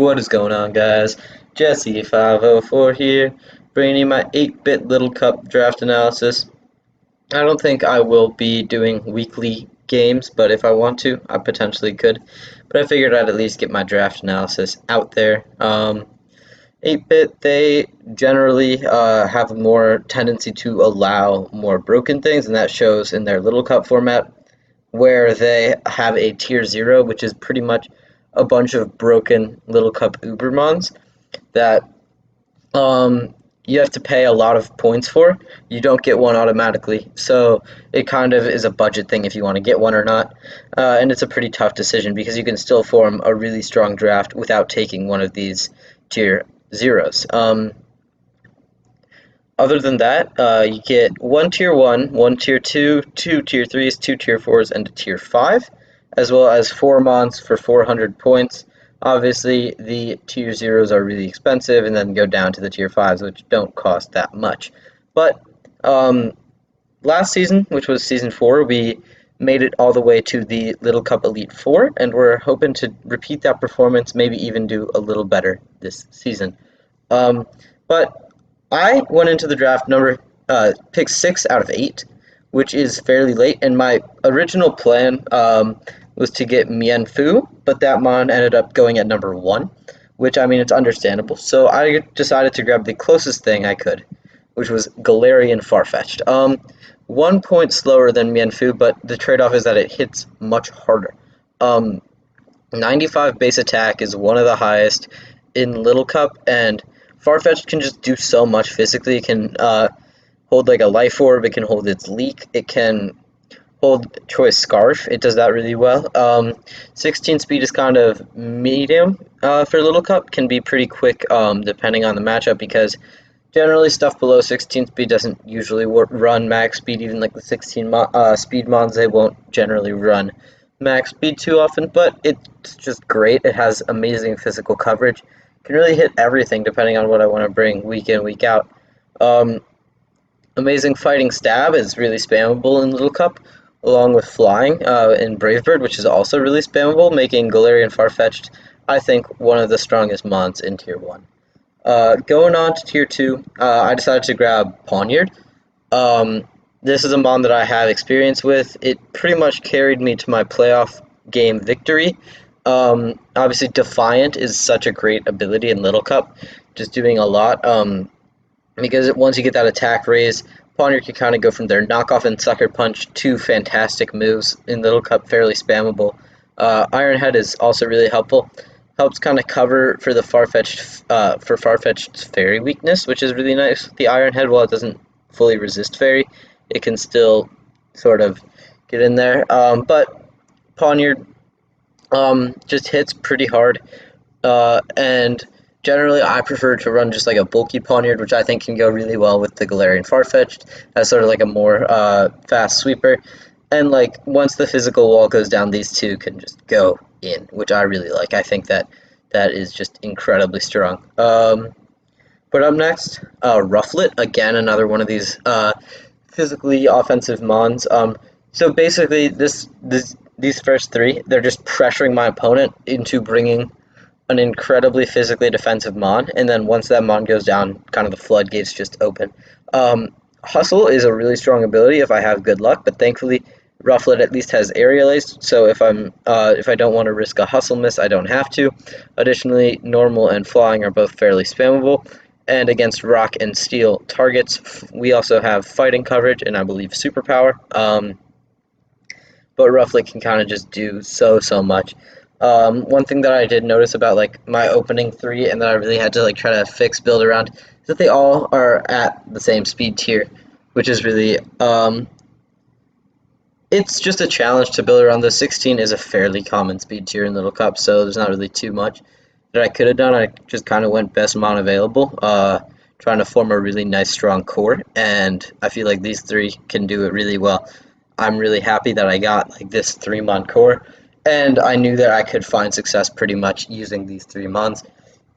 What is going on, guys? Jesse504 here, bringing you my 8-bit Little Cup draft analysis. I don't think I will be doing weekly games, but if I want to, I potentially could. But I figured I'd at least get my draft analysis out there. 8-bit, they generally have more tendency to allow more broken things, and that shows in their Little Cup format, where they have a tier 0, which is pretty much a bunch of broken Little Cup Ubermons that you have to pay a lot of points for. You don't get one automatically, so it kind of is a budget thing if you want to get one or not. And it's a pretty tough decision because you can still form a really strong draft without taking one of these tier 0s. Other than that, you get one tier 1, one tier 2, two tier 3s, two tier 4s, and a tier 5, as well as 4 mons for 400 points. Obviously, the tier 0s are really expensive, and then go down to the tier 5s, which don't cost that much. But last season, which was season 4, we made it all the way to the Little Cup Elite 4, and we're hoping to repeat that performance, maybe even do a little better this season. But I went into the draft pick 6 out of 8, which is fairly late, and my original plan was to get Mienfu, but that mon ended up going at number 1, which, I mean, it's understandable. So I decided to grab the closest thing I could, which was Galarian Farfetch'd. 1 point slower than Mienfu, but the trade-off is that it hits much harder. 95 base attack is one of the highest in Little Cup, and Farfetch'd can just do so much physically. It can hold like a Life Orb, it can hold its Leak, it can hold Choice Scarf, it does that really well. 16 speed is kind of medium for Little Cup, can be pretty quick depending on the matchup, because generally stuff below 16 speed doesn't usually run max speed. Even like the 16 speed mons, they won't generally run max speed too often, but it's just great. It has amazing physical coverage. Can really hit everything depending on what I want to bring week in, week out. Amazing Fighting Stab is really spammable in Little Cup, along with Flying in Brave Bird, which is also really spammable, making Galarian Farfetch'd, I think, one of the strongest mons in Tier 1. Going on to Tier 2, I decided to grab Pawniard. This is a mon that I have experience with. It pretty much carried me to my playoff game victory. Obviously, Defiant is such a great ability in Little Cup, just doing a lot, because once you get that attack raise, Pawniard can kind of go from there. Knockoff and Sucker Punch, two fantastic moves in Little Cup, fairly spammable. Iron Head is also really helpful. Helps kind of cover for the Farfetch'd's Fairy weakness, which is really nice. The Iron Head, while it doesn't fully resist Fairy, it can still sort of get in there. But Pawniard just hits pretty hard, and generally I prefer to run just like a bulky Pawniard, which I think can go really well with the Galarian Farfetch'd as sort of like a more fast sweeper. And like once the physical wall goes down, these two can just go in, which I really like. I think that is just incredibly strong. But up next, Rufflet, again another one of these physically offensive mons. So basically, these first three, they're just pressuring my opponent into bringing an incredibly physically defensive mon, and then once that mon goes down, kind of the floodgates just open. Hustle is a really strong ability if I have good luck, but thankfully Rufflet at least has Aerial Ace, so if I don't want to risk a Hustle miss, I don't have to. Additionally, Normal and Flying are both fairly spammable, and against Rock and Steel targets, we also have Fighting coverage and I believe Superpower. But Rufflet can kind of just do so much. One thing that I did notice about like my opening 3 and that I really had to like try to build around is that they all are at the same speed tier, which is really it's just a challenge to build around. The 16 is a fairly common speed tier in Little Cup, so there's not really too much that I could have done. I just kind of went best mon available, trying to form a really nice strong core, and I feel like these 3 can do it really well. I'm really happy that I got like this 3-mon core, and I knew that I could find success pretty much using these 3 mons,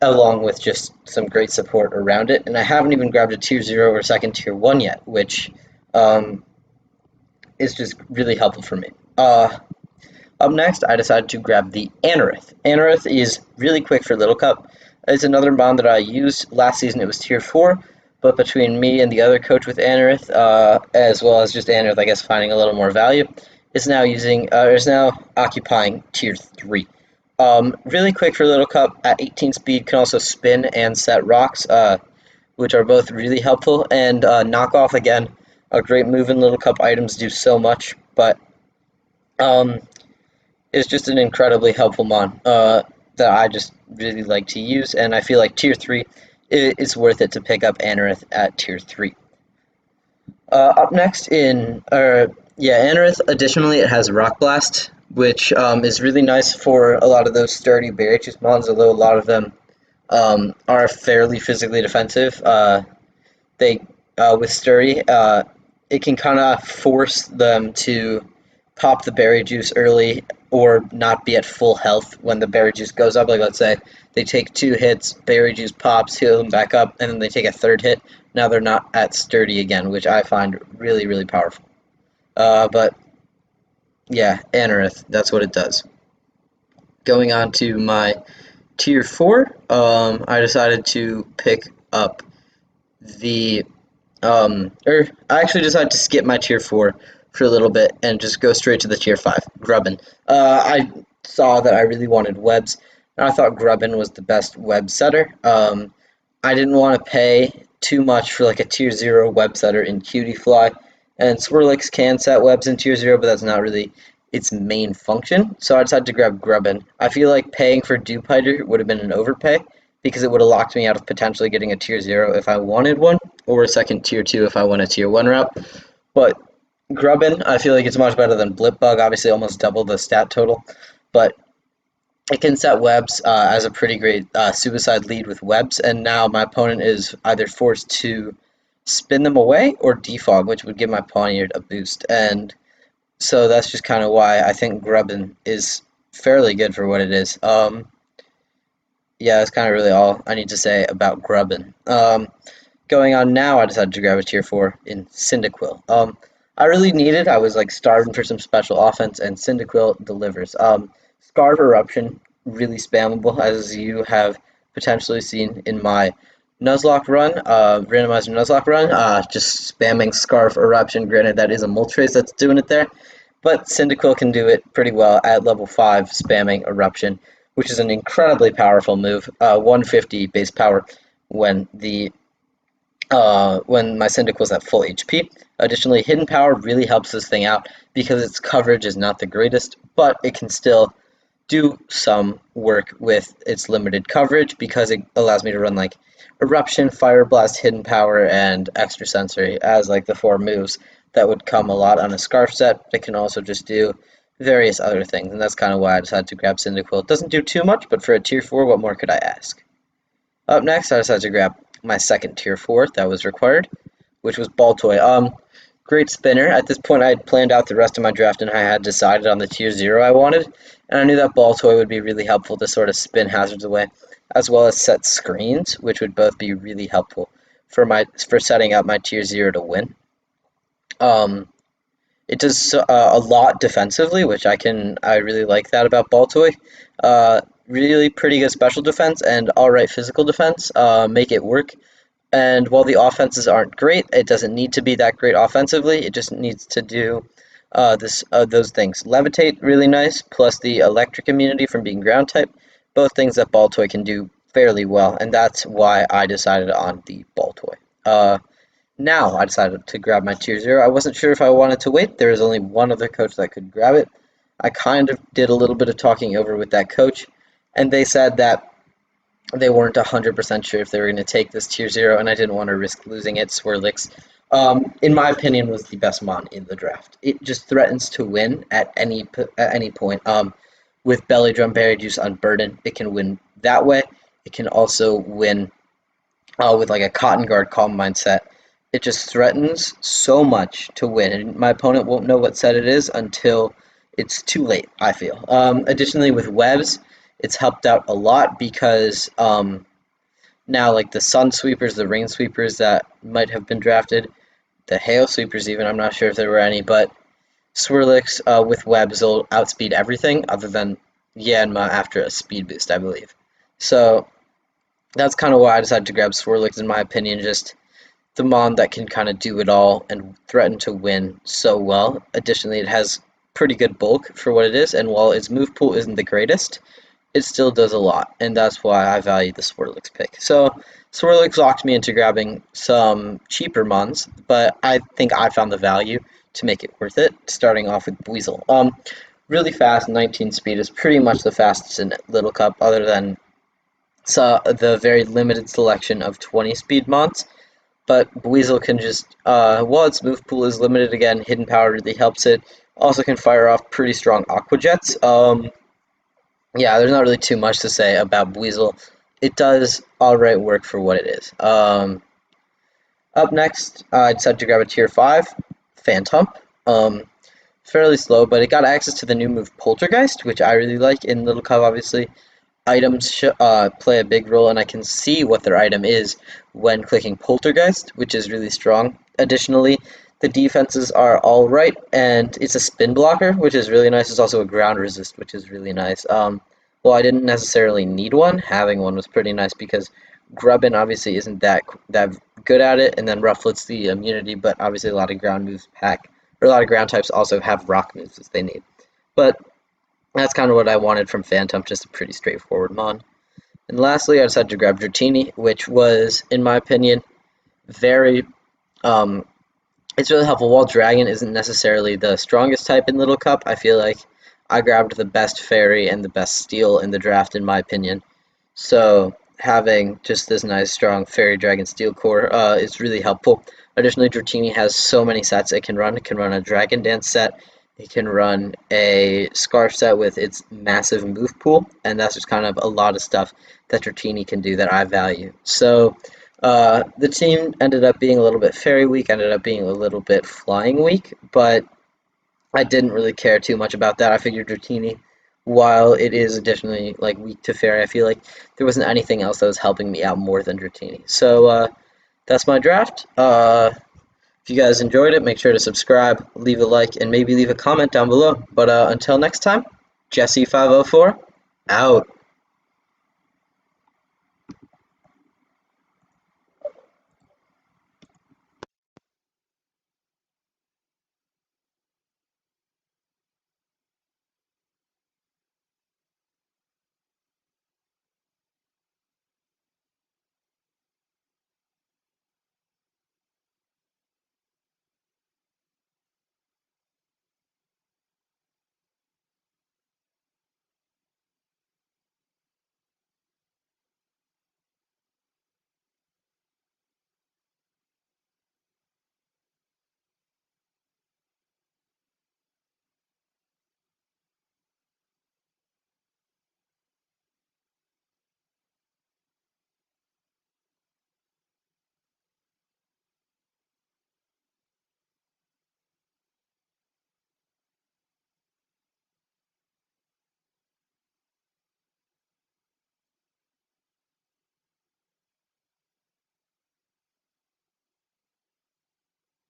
along with just some great support around it. And I haven't even grabbed a tier 0 or second tier 1 yet, which is just really helpful for me. Up next, I decided to grab the Anorith. Anorith is really quick for Little Cup. It's another bond that I used. Last season it was tier 4, but between me and the other coach with Anorith, as well as just Anorith, I guess, finding a little more value, is now occupying tier 3. Really quick for Little Cup, at 18 speed, can also spin and set rocks, which are both really helpful, and knockoff, again, a great move in Little Cup. Items do so much, but um, is just an incredibly helpful mon that I just really like to use, and I feel like tier 3 is worth it to pick up Anorith at tier 3. Up next Anorith, additionally, it has Rock Blast, which is really nice for a lot of those sturdy Beartics mons, although a lot of them are fairly physically defensive. They With sturdy, it can kind of force them to pop the berry juice early or not be at full health when the berry juice goes up. Like, let's say they take 2 hits, berry juice pops, heal them back up, and then they take a 3rd hit. Now they're not at sturdy again, which I find really, really powerful. But yeah, Anorith, that's what it does. Going on to my tier 4, I decided to pick up the I actually decided to skip my tier 4 for a little bit and just go straight to the tier 5, Grubbin. I saw that I really wanted webs, and I thought Grubbin was the best web setter. I didn't want to pay too much for like a tier 0 web setter in Cutie Fly, and Swirlix can set webs in tier 0, but that's not really its main function, so I decided to grab Grubbin. I feel like paying for Dewpider would have been an overpay, because it would have locked me out of potentially getting a tier 0 if I wanted one, or a second tier 2 if I went a tier 1 route. But Grubbin, I feel like it's much better than Blipbug, obviously almost double the stat total, but it can set webs as a pretty great suicide lead with webs, and now my opponent is either forced to spin them away or defog, which would give my Pawniard a boost, and so that's just kind of why I think Grubbin is fairly good for what it is. Yeah, that's kind of really all I need to say about Grubbin. Going on now, I decided to grab a tier 4 in Cyndaquil. I was like starving for some special offense, and Cyndaquil delivers. Scarf Eruption, really spammable, as you have potentially seen in my Nuzlocke run, randomizer Nuzlocke run, just spamming Scarf Eruption. Granted, that is a Moltres that's doing it there, but Cyndaquil can do it pretty well at level 5, spamming Eruption, which is an incredibly powerful move. 150 base power when when my Cyndaquil's at full HP. Additionally, Hidden Power really helps this thing out because its coverage is not the greatest, but it can still do some work with its limited coverage because it allows me to run like Eruption, Fire Blast, Hidden Power, and Extra Sensory as like the 4 moves that would come a lot on a Scarf set. It can also just do various other things, and that's kind of why I decided to grab Cyndaquil. It doesn't do too much, but for a tier 4, what more could I ask? Up next, I decided to grab my second tier 4 that was required, which was Baltoy. Great spinner. At this point, I had planned out the rest of my draft, and I had decided on the tier 0 I wanted, and I knew that Baltoy would be really helpful to sort of spin hazards away, as well as set screens, which would both be really helpful for setting up my tier 0 to win. It does a lot defensively, which I really like that about Baltoy. Really pretty good special defense and alright physical defense make it work. And while the offenses aren't great, it doesn't need to be that great offensively. It just needs to do those things. Levitate, really nice, plus the electric immunity from being ground type. Both things that Baltoy can do fairly well, and that's why I decided on the Baltoy. Now I decided to grab my tier 0. I wasn't sure if I wanted to wait. There was only one other coach that could grab it. I kind of did a little bit of talking over with that coach, and they said that they weren't 100% sure if they were going to take this tier 0, and I didn't want to risk losing it. Swirlix, in my opinion, was the best mon in the draft. It just threatens to win at any point. With Belly Drum Berry Juice on Burden, it can win that way. It can also win with like a Cotton Guard Calm Mindset. It just threatens so much to win, and my opponent won't know what set it is until it's too late, I feel. Additionally, with webs, it's helped out a lot because now like the Sun Sweepers, the Rain Sweepers that might have been drafted, the Hail Sweepers even, I'm not sure if there were any, but Swirlix with webs will outspeed everything other than Yanma after a speed boost, I believe. So that's kind of why I decided to grab Swirlix, in my opinion, just the mon that can kind of do it all and threaten to win so well. Additionally, it has pretty good bulk for what it is, and while its move pool isn't the greatest, it still does a lot, and that's why I value the Swirlix pick. So Swirlix locked me into grabbing some cheaper mons, but I think I found the value to make it worth it, starting off with Weasel. Really fast, 19 speed is pretty much the fastest in Little Cup, other than the very limited selection of 20 speed mons. But Weasel can just, while its move pool is limited again, Hidden Power really helps it. Also can fire off pretty strong Aqua Jets. Yeah, there's not really too much to say about Weasel. It does alright work for what it is. Up next, I decided to grab a tier 5, Phantom. Fairly slow, but it got access to the new move Poltergeist, which I really like in Little Cup, obviously. Items play a big role, and I can see what their item is when clicking Poltergeist, which is really strong. Additionally, the defenses are alright, and it's a spin blocker, which is really nice. It's also a ground resist, which is really nice. Well, I didn't necessarily need one. Having one was pretty nice because Grubbin obviously isn't that good at it, and then Rufflet's the immunity, but obviously a lot of ground moves pack, or a lot of ground types also have rock moves as they need. But that's kind of what I wanted from Phantom, just a pretty straightforward mon. And lastly, I decided to grab Dratini, which was, in my opinion, very it's really helpful. While Dragon isn't necessarily the strongest type in Little Cup, I feel like I grabbed the best Fairy and the best Steel in the draft, in my opinion. So having just this nice, strong Fairy Dragon Steel core is really helpful. Additionally, Dratini has so many sets it can run. It can run a Dragon Dance set. It can run a Scarf set with its massive move pool, and that's just kind of a lot of stuff that Dratini can do that I value. So the team ended up being a little bit fairy weak, ended up being a little bit flying weak, but I didn't really care too much about that. I figured Dratini, while it is additionally like weak to fairy, I feel like there wasn't anything else that was helping me out more than Dratini. So that's my draft. If you guys enjoyed it, make sure to subscribe, leave a like, and maybe leave a comment down below. But until next time, Jesse504, out.